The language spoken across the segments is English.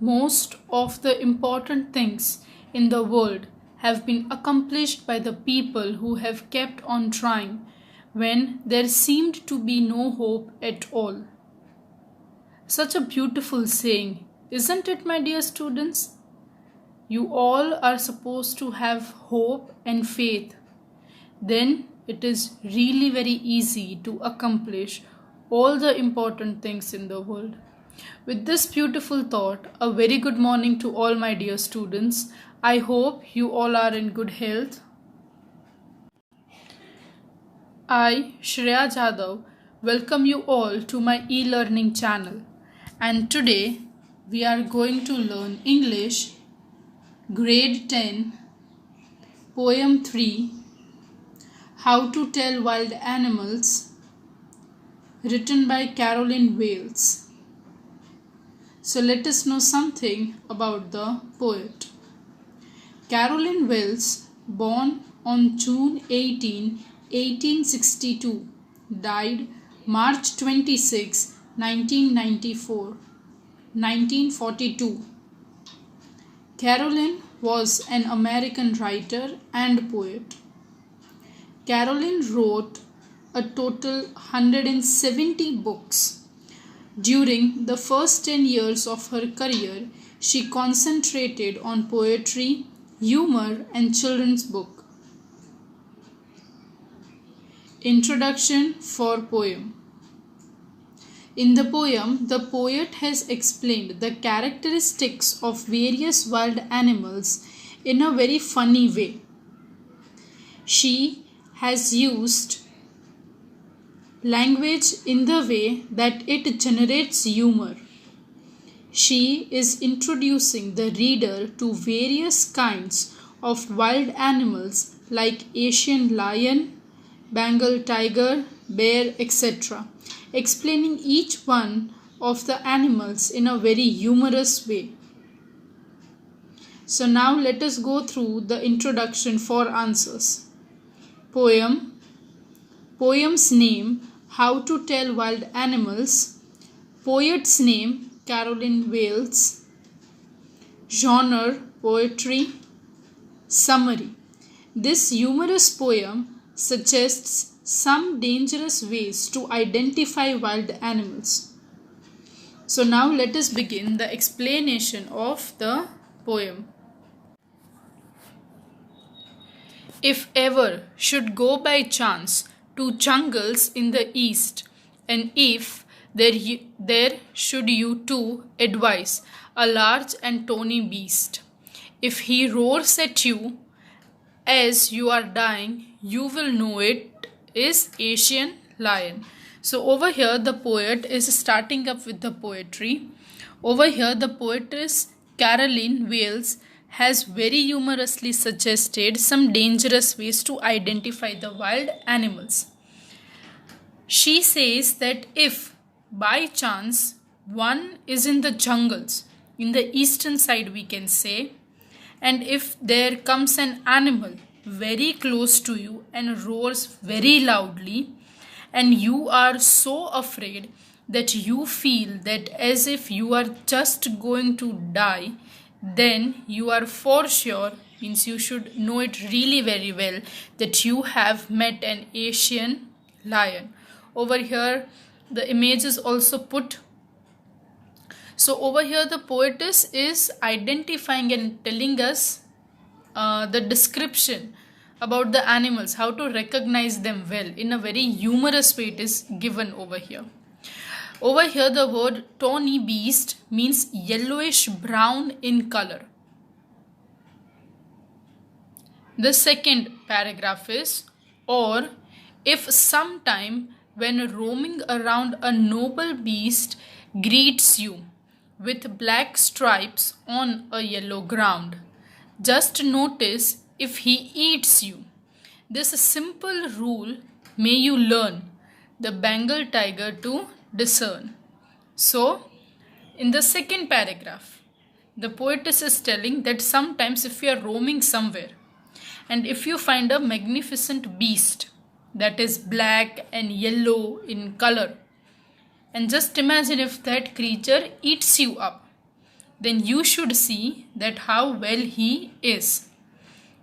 Most of the important things in the world have been accomplished by the people who have kept on trying when there seemed to be no hope at all. Such a beautiful saying, isn't it, my dear students? You all are supposed to have hope and faith. Then it is really very easy to accomplish all the important things in the world. With this beautiful thought, a very good morning to all my dear students. I hope you all are in good health. I, Shreya Jadhav, welcome you all to my e-learning channel. And today we are going to learn English, Grade 10, Poem 3, How to Tell Wild Animals, written by Caroline Wales. So let us know something about the poet. Caroline Wales, born on June 18, 1862, died March 26, 1942. Caroline was an American writer and poet. Caroline wrote a total 170 books. During the first 10 years of her career, she concentrated on poetry, humor, and children's book. Introduction for poem. In the poem, the poet has explained the characteristics of various wild animals in a very funny way. She has used language in the way that it generates humor. She is introducing the reader to various kinds of wild animals like Asian lion, Bengal tiger, bear, etc., explaining each one of the animals in a very humorous way. So now let us go through the introduction for answers. Poem. Poem's name, How to Tell Wild Animals. Poet's name, Caroline Wales. Genre, poetry. Summary. This humorous poem suggests some dangerous ways to identify wild animals. So now let us begin the explanation of the poem. If ever should go by chance to jungles in the east, and if there should you too advise a large and tawny beast. If he roars at you as you are dying, you will know it is Asian lion. So over here the poet is starting up with the poetry. Over here the poetess Caroline Wales has very humorously suggested some dangerous ways to identify the wild animals. She says that if by chance one is in the jungles, in the eastern side we can say, and if there comes an animal very close to you and roars very loudly, and you are so afraid that you feel that as if you are just going to die, then you are for sure, means you should know it really very well, that you have met an Asian lion. Over here the image is also put. So over here the poetess is identifying and telling us the description about the animals, how to recognize them well. In a very humorous way it is given over here. Over here the word tawny beast means yellowish brown in color. The second paragraph is, or if sometime when roaming around a noble beast greets you with black stripes on a yellow ground, just notice if he eats you. This simple rule may you learn the Bengal tiger to discern. So, in the second paragraph, the poetess is telling that sometimes if you are roaming somewhere and if you find a magnificent beast that is black and yellow in color, and just imagine if that creature eats you up, then you should see that how well he is.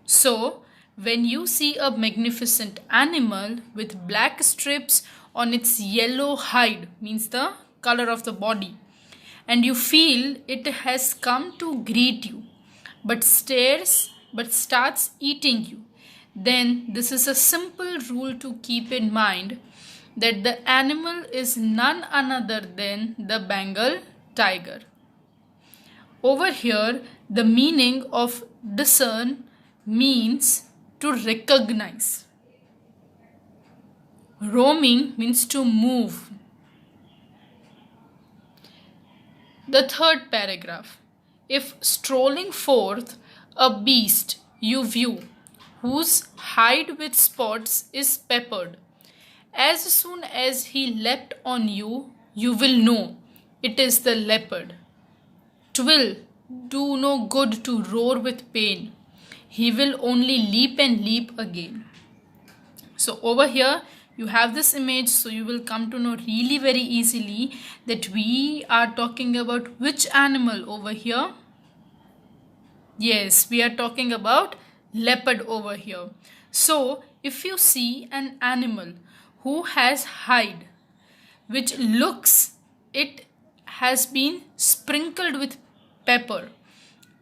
So, when you see a magnificent animal with black strips on its yellow hide, means the color of the body, and you feel it has come to greet you, but starts eating you, then this is a simple rule to keep in mind, that the animal is none other than the Bengal tiger. Over here, the meaning of discern means to recognize. Roaming means to move. The third paragraph. If strolling forth a beast you view, whose hide with spots is peppered, as soon as he leapt on you, you will know it is the leopard. 'Twill do no good to roar with pain. He will only leap and leap again. So over here you have this image, so you will come to know really very easily that we are talking about which animal over here. Yes, we are talking about leopard over here. So if you see an animal who has hide which looks it has been sprinkled with pepper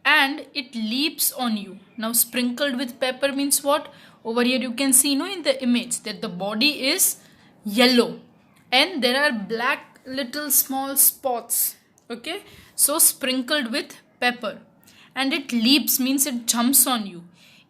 and it leaps on you. Now sprinkled with pepper means what? Over here you can see in the image that the body is yellow and there are black little small spots. Okay, so sprinkled with pepper, and it leaps means it jumps on you.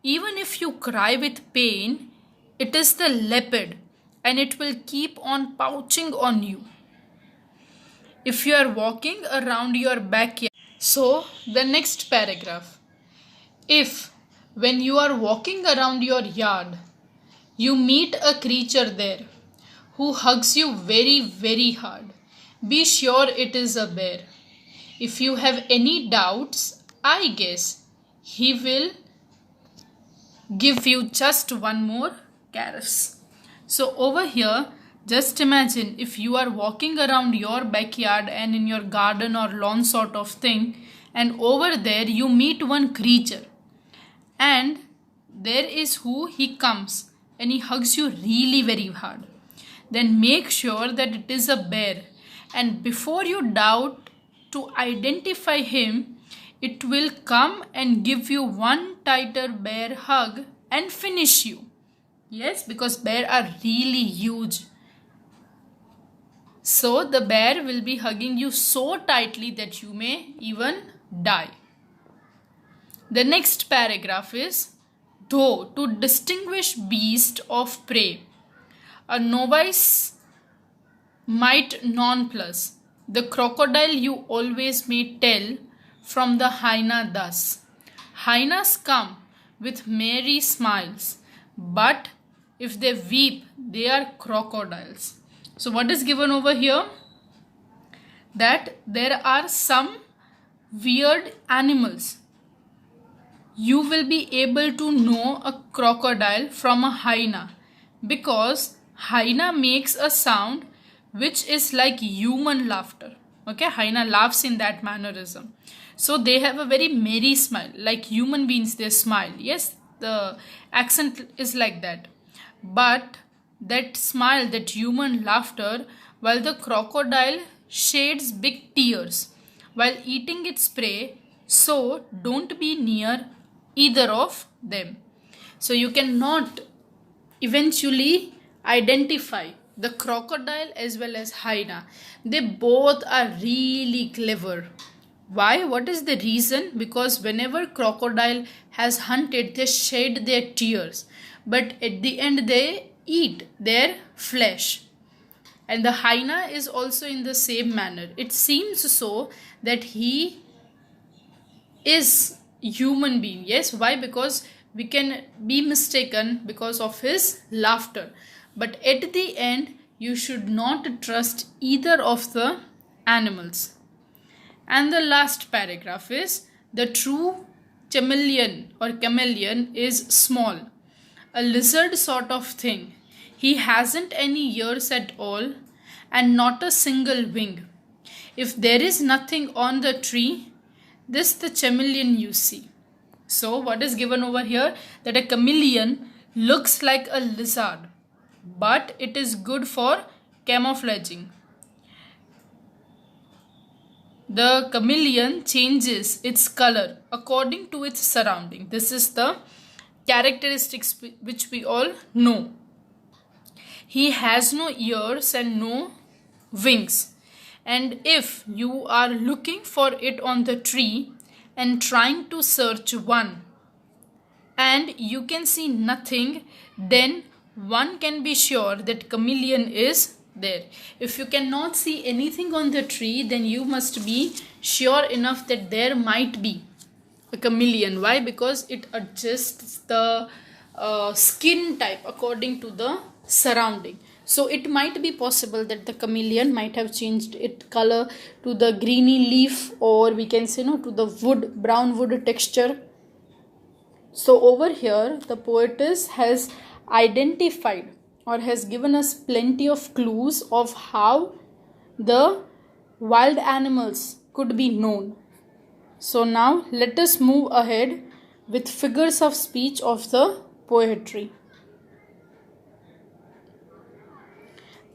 Even if you cry with pain, it is the leopard and it will keep on pouching on you. If you are walking around your backyard. So the next paragraph. If when you are walking around your yard, you meet a creature there who hugs you very, very hard, be sure it is a bear. If you have any doubts, I guess he will give you just one more caress. So over here, just imagine if you are walking around your backyard and in your garden or lawn sort of thing, and over there you meet one creature, and there is who he comes and he hugs you really very hard. Then make sure that it is a bear, and before you doubt to identify him, it will come and give you one tighter bear hug and finish you. Yes, because bears are really huge. So the bear will be hugging you so tightly that you may even die. The next paragraph is, though to distinguish beast of prey, a novice might nonplus, the crocodile you always may tell from the hyena thus. Hyenas come with merry smiles, but if they weep, they are crocodiles. So what is given over here? That there are some weird animals. You will be able to know a crocodile from a hyena because hyena makes a sound which is like human laughter. Okay, hyena laughs in that mannerism. So they have a very merry smile, like human beings they smile. Yes, the accent is like that. But that smile, that human laughter, while the crocodile sheds big tears while eating its prey, so don't be near either of them. So you cannot eventually identify the crocodile as well as hyena. They both are really clever. Why? What is the reason? Because whenever crocodile has hunted, they shed their tears, but at the end they eat their flesh. And the hyena is also in the same manner. It seems so that he is human being. Yes, why? Because we can be mistaken because of his laughter. But at the end, you should not trust either of the animals. And the last paragraph is, the true chameleon is small, a lizard sort of thing. He hasn't any ears at all and not a single wing. If there is nothing on the tree, This the chameleon you see. So what is given over here? That a chameleon looks like a lizard, but it is good for camouflaging. The chameleon changes its color according to its surrounding. This is the characteristics which we all know. He has no ears and no wings. And if you are looking for it on the tree and trying to search one and you can see nothing, then one can be sure that chameleon is there. If you cannot see anything on the tree, then you must be sure enough that there might be a chameleon. Why? Because it adjusts the skin type according to the surrounding. So it might be possible that the chameleon might have changed its color to the greeny leaf, or we can say to the wood, brown wood texture. So over here the poetess has identified or has given us plenty of clues of how the wild animals could be known. So now let us move ahead with figures of speech of the poetry.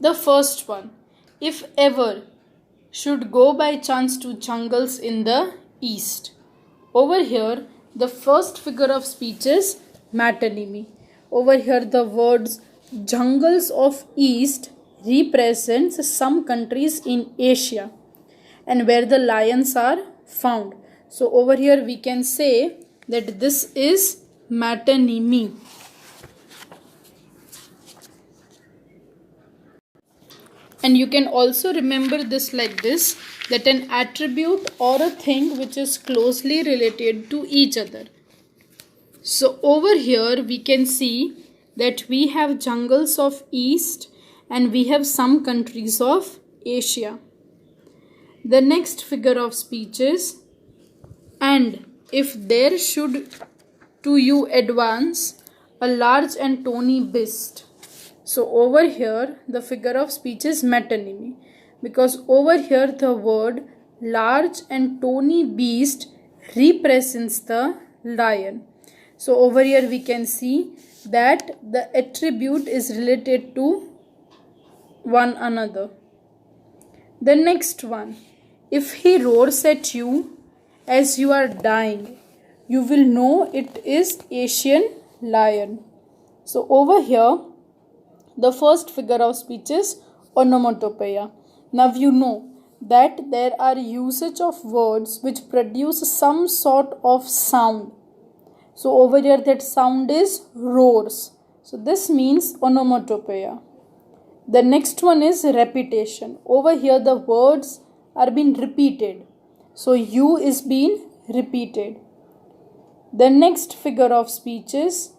The first one, if ever should go by chance to jungles in the east. Over here the first figure of speech is metonymy. Over here the words jungles of east represents some countries in Asia and where the lions are found. So over here we can say that this is metonymy. And you can also remember this like this, that an attribute or a thing which is closely related to each other. So over here we can see that we have jungles of east and we have some countries of Asia. The next figure of speech is, and if there should to you advance a large and tawny beast. So over here the figure of speech is metonymy, because over here the word large and tawny beast represents the lion. So over here we can see that the attribute is related to one another. The next one, if he roars at you as you are dying, you will know it is Asian lion. So over here the first figure of speech is onomatopoeia. Now you know that there are usage of words which produce some sort of sound. So over here that sound is roars. So this means onomatopoeia. The next one is repetition. Over here the words are being repeated. So you is being repeated. The next figure of speech is,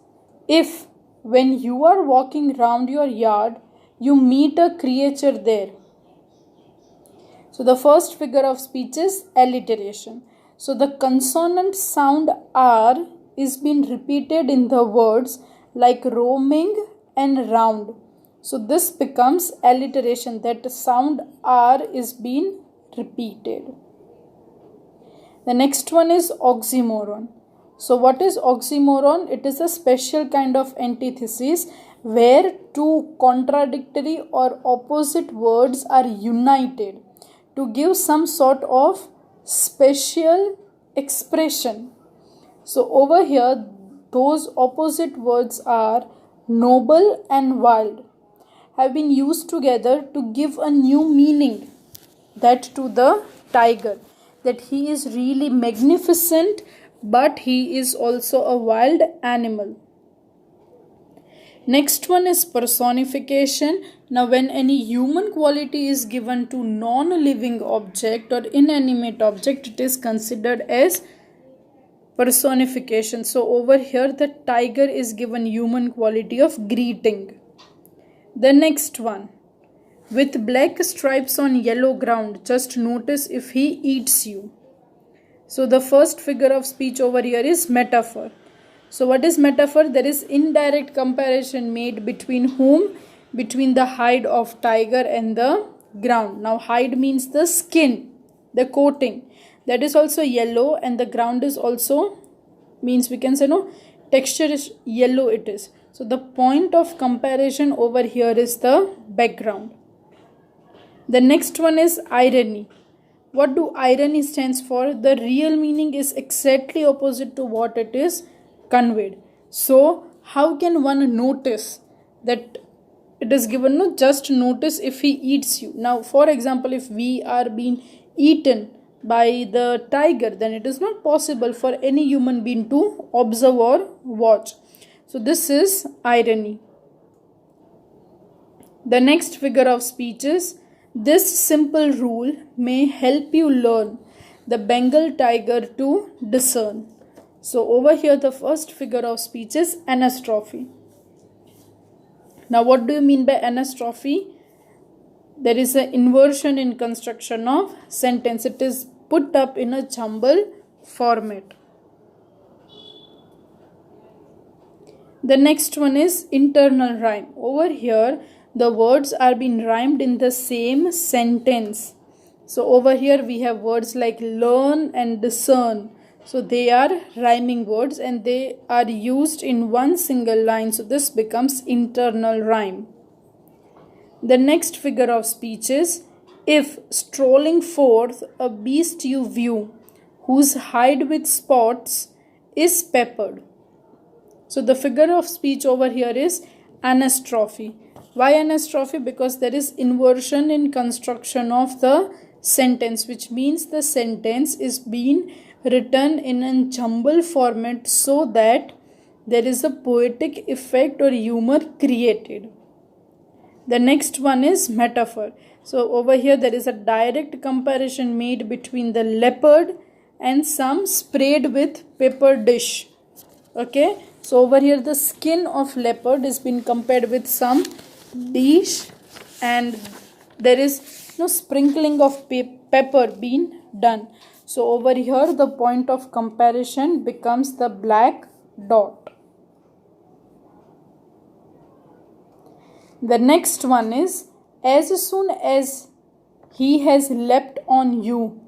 if when you are walking round your yard, you meet a creature there. So the first figure of speech is alliteration. So the consonant sound R is being repeated in the words like roaming and round. So this becomes alliteration, that sound R is being repeated. The next one is oxymoron. So what is oxymoron? It is a special kind of antithesis where two contradictory or opposite words are united to give some sort of special expression. So over here those opposite words are noble and wild, have been used together to give a new meaning, that to the tiger, that he is really magnificent but he is also a wild animal. Next one is personification. Now when any human quality is given to non-living object or inanimate object, it is considered as personification. So over here the tiger is given human quality of greeting. The next one, with black stripes on yellow ground, just notice if he eats you. So the first figure of speech over here is metaphor. So what is metaphor? There is indirect comparison made between whom? Between the hide of tiger and the ground. Now hide means the skin, the coating, that is also yellow, and the ground is also, means we can say no, texture is yellow it is. So the point of comparison over here is the background. The next one is irony. What do irony stands for? The real meaning is exactly opposite to what it is conveyed. So how can one notice that it is given? No, just notice if he eats you. Now for example, if we are being eaten by the tiger, then it is not possible for any human being to observe or watch. So this is irony. The next figure of speech is, this simple rule may help you learn the Bengal tiger to discern. So over here the first figure of speech is anastrophe. Now what do you mean by anastrophe? There is an inversion in construction of sentence. It is put up in a jumble format. The next one is internal rhyme. Over here the words are being rhymed in the same sentence. So over here we have words like learn and discern. So they are rhyming words and they are used in one single line. So this becomes internal rhyme. The next figure of speech is, if strolling forth a beast you view, whose hide with spots is peppered. So the figure of speech over here is anastrophe. Why anastrophe? Because there is inversion in construction of the sentence, which means the sentence is being written in a jumble format so that there is a poetic effect or humor created. The next one is metaphor. So over here there is a direct comparison made between the leopard and some sprayed with pepper dish. Okay, so over here the skin of leopard is being compared with some dish and there is no sprinkling of pepper being done. So over here the point of comparison becomes the black dot. The next one is, as soon as he has leapt on you,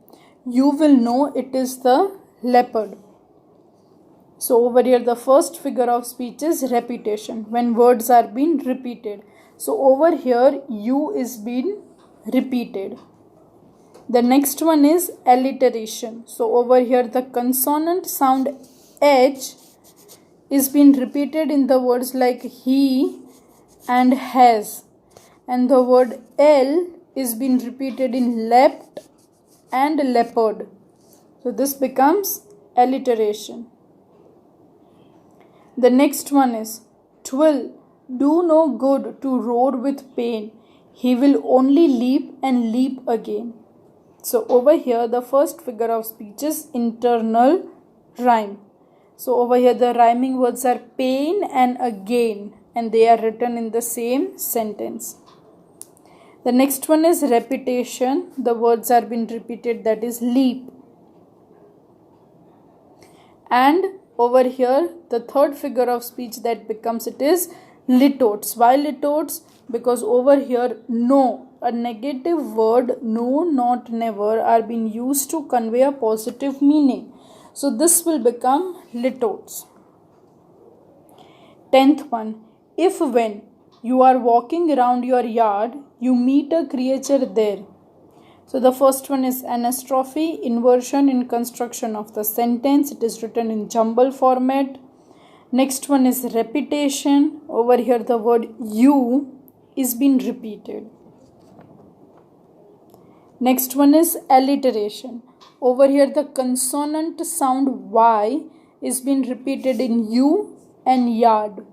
you will know it is the leopard. So over here the first figure of speech is repetition, when words are being repeated. So over here you is being repeated. The next one is alliteration. So over here the consonant sound H is being repeated in the words like he and has, and the word L is being repeated in leapt and leopard. So this becomes alliteration. The next one is, 'twill do no good to roar with pain, he will only leap and leap again. So over here the first figure of speech is internal rhyme. So over here the rhyming words are pain and again, and they are written in the same sentence. The next one is repetition. The words are being repeated, that is leap. And over here the third figure of speech that becomes it is litotes. Why litotes? Because over here no, a negative word, no, not, never, are being used to convey a positive meaning. So this will become litotes. 10th one, if when you are walking around your yard, you meet a creature there. So the first one is anastrophe, inversion in construction of the sentence. It is written in jumble format. Next one is repetition. Over here the word you is being repeated. Next one is alliteration. Over here the consonant sound Y is being repeated in you and yard.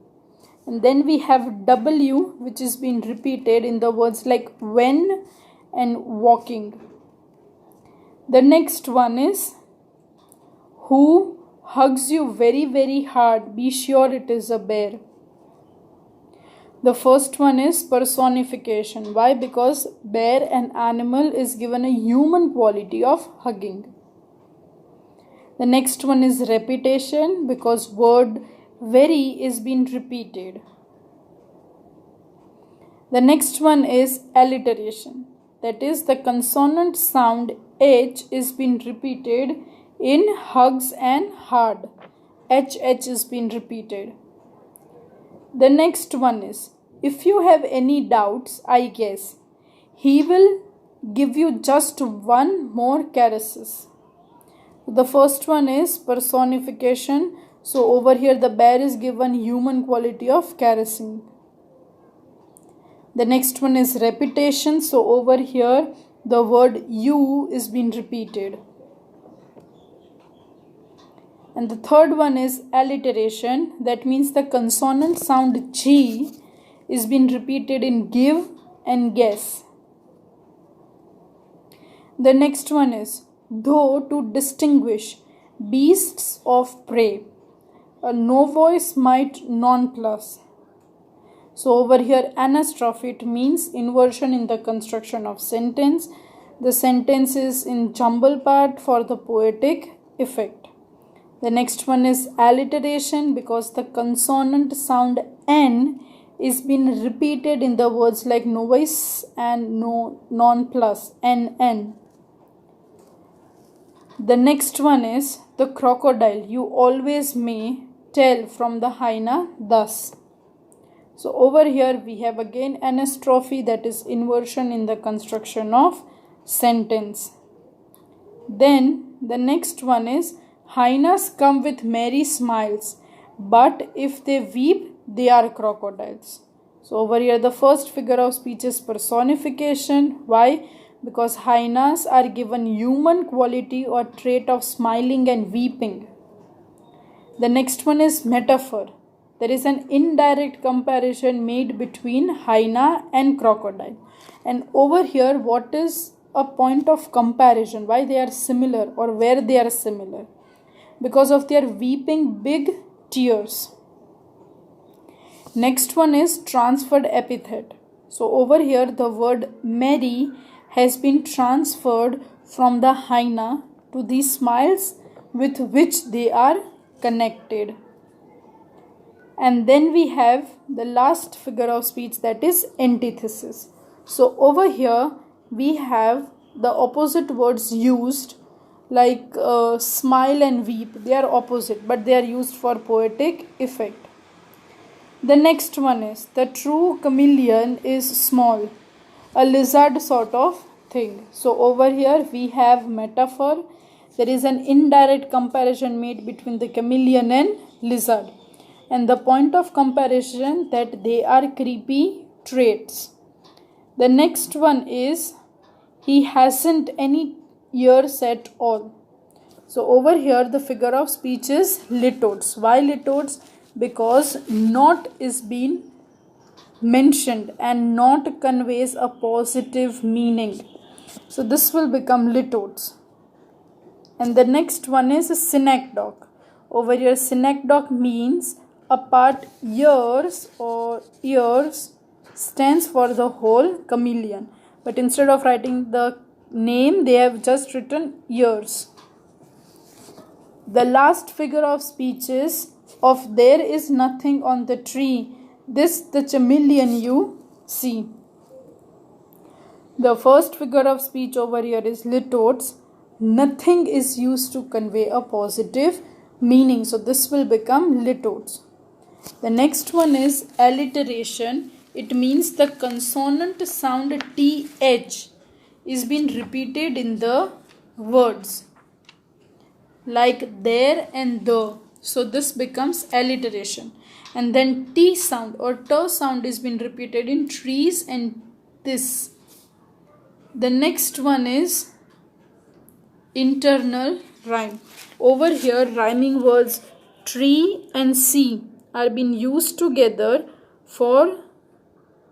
And then we have W, which is being repeated in the words like when and walking. The next one is who hugs you very, very hard, be sure it is a bear. The first one is personification. Why? Because bear, an animal, is given a human quality of hugging. The next one is repetition, because word very is being repeated. The next one is alliteration. that is the consonant sound H is being repeated in hugs and hard. H is being repeated. The next one is, if you have any doubts, I guess he will give you just one more caresses. The first one is personification. So over here the bear is given human quality of caressing. The next one is repetition. So over here the word you is being repeated. And the third one is alliteration. That means the consonant sound G is being repeated in give and guess. The next one is though, to distinguish beasts of prey. A no voice might nonplus. So over here anastrophe, it means inversion in the construction of sentence. The sentence is in jumble part for the poetic effect. The next one is alliteration, because the consonant sound N is being repeated in the words like novice and no nonplus, NN. The next one is the crocodile. You always may tell from the hyena thus. So over here we have again anastrophe, that is inversion in the construction of sentence. Then the next one is hyenas come with merry smiles, but if they weep, they are crocodiles. So over here the first figure of speech is personification. Why? Because hyenas are given human quality or trait of smiling and weeping. The next one is metaphor. There is an indirect comparison made between hyena and crocodile. And over here, what is a point of comparison? Why they are similar or where they are similar? Because of their weeping big tears. Next one is transferred epithet. So over here, the word merry has been transferred from the hyena to the smiles with which they are connected. And then we have the last figure of speech, that is antithesis. So over here we have the opposite words used, like smile and weep. They are opposite, but they are used for poetic effect. The next one is the true chameleon is small, a lizard sort of thing. So over here we have metaphor. There is an indirect comparison made between the chameleon and lizard. And the point of comparison that they are creepy traits. The next one is he hasn't any ears at all. So over here the figure of speech is litotes. Why litotes? Because not is being mentioned and not conveys a positive meaning. So this will become litotes. And the next one is a synecdoche. Over here synecdoche means apart ears, or ears stands for the whole chameleon. But instead of writing the name, they have just written ears. The last figure of speech is of there is nothing on the tree, this the chameleon you see. The first figure of speech over here is litotes. Nothing is used to convey a positive meaning. So this will become litotes. The next one is alliteration. It means the consonant sound TH is being repeated in the words like there and the. So this becomes alliteration. And then T sound or T sound is being repeated in trees and this. The next one is internal rhyme. Over here rhyming words tree and sea are being used together for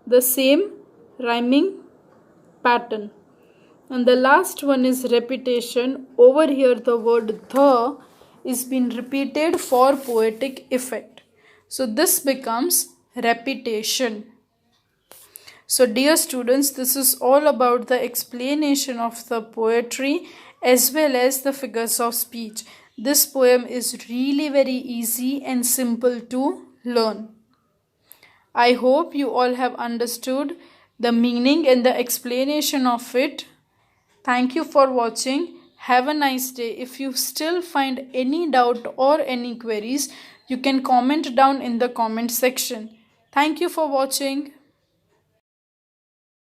the same rhyming pattern. And the last one is repetition. Over here the word the is being repeated for poetic effect. So this becomes repetition. So dear students, this is all about the explanation of the poetry as well as the figures of speech. This poem is really very easy and simple to learn. I hope you all have understood the meaning and the explanation of it. Thank you for watching. Have a nice day. If you still find any doubt or any queries, you can comment down in the comment section. Thank you for watching.